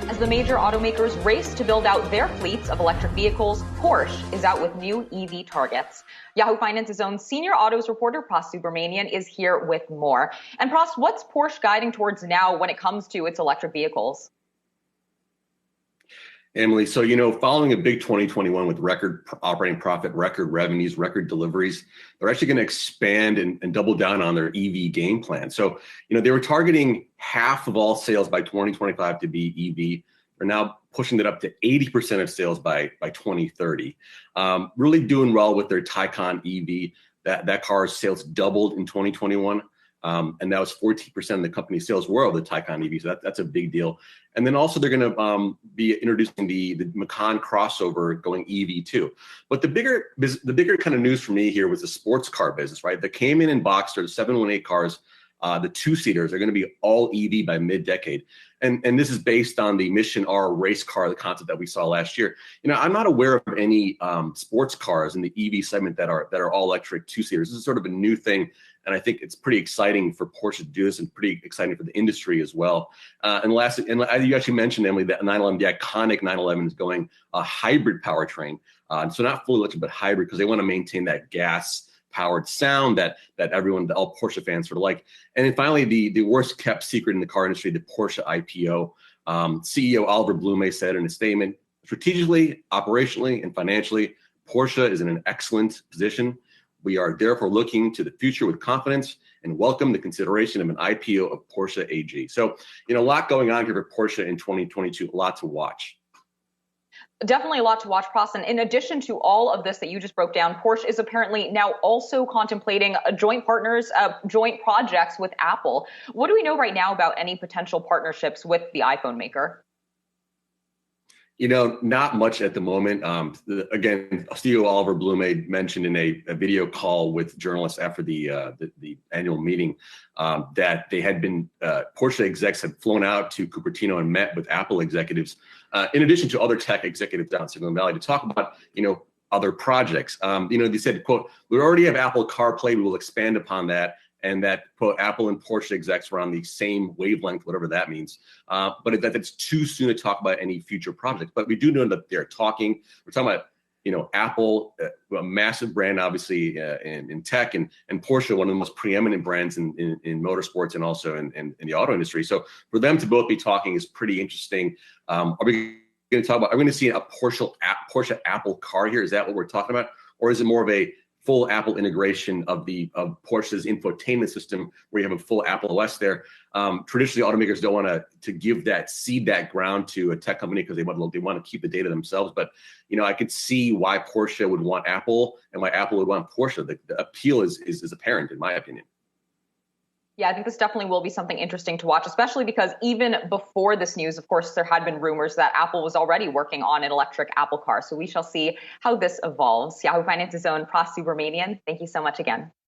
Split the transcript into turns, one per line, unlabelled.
As the major automakers race to build out their fleets of electric vehicles, Porsche is out with new EV targets. Yahoo Finance's own senior autos reporter, Pras Subramanian, is here with more. And Pras, what's Porsche guiding towards now when it comes to its electric vehicles?
Emily, so, following a big 2021 with record operating profit, record revenues, record deliveries, they're actually going to expand and double down on their EV game plan. So, they were targeting half of all sales by 2025 to be EV. They're now pushing it up to 80% of sales by 2030. Really doing well with their Taycan EV. That car's sales doubled in 2021. And that was 14% of the company's sales were of the Taycan EV, so that's a big deal. And then also they're going to be introducing the Macan crossover going EV too. But the bigger kind of news for me here was the sports car business, right? That came in Boxster, the 718 cars, the two-seaters are going to be all EV by mid-decade. And this is based on the Mission R race car, the concept that we saw last year. I'm not aware of any sports cars in the EV segment that are all electric two-seaters. This is sort of a new thing. And I think it's pretty exciting for Porsche to do this and pretty exciting for the industry as well. And lastly, and as you actually mentioned, Emily, that 911, the iconic 911 is going a hybrid powertrain. So not fully electric, but hybrid, because they want to maintain that gas-powered sound that all Porsche fans sort of like. And then finally, the worst kept secret in the car industry, the Porsche IPO. CEO Oliver Blume said in a statement, strategically, operationally, and financially, Porsche is in an excellent position. We are therefore looking to the future with confidence and welcome the consideration of an IPO of Porsche AG. So, a lot going on here for Porsche in 2022, a lot to watch.
Definitely a lot to watch, Pras. And in addition to all of this that you just broke down, Porsche is apparently now also contemplating joint projects with Apple. What do we know right now about any potential partnerships with the iPhone maker?
Not much at the moment. Again, CEO Oliver Blume mentioned in a video call with journalists after the annual meeting that they had been Porsche execs had flown out to Cupertino and met with Apple executives, in addition to other tech executives down in Silicon Valley, to talk about other projects. They said, quote, "We already have Apple CarPlay. We will expand upon that." And that, quote, Apple and Porsche execs were on the same wavelength, whatever that means. But that it's too soon to talk about any future projects. But we do know that they're talking. We're talking about, Apple, a massive brand, obviously, in tech, and Porsche, one of the most preeminent brands in motorsports and also in the auto industry. So for them to both be talking is pretty interesting. Are we going to talk about, are we going to see a Porsche Apple car here? Is that what we're talking about? Or is it more of a full Apple integration of Porsche's infotainment system, where you have a full Apple OS there? Traditionally, automakers don't want to seed that ground to a tech company because they want to keep the data themselves. But I could see why Porsche would want Apple and why Apple would want Porsche. The appeal is apparent, in my opinion.
Yeah, I think this definitely will be something interesting to watch, especially because even before this news, of course, there had been rumors that Apple was already working on an electric Apple car. So we shall see how this evolves. Yahoo Finance's own Pras Subramanian, thank you so much again.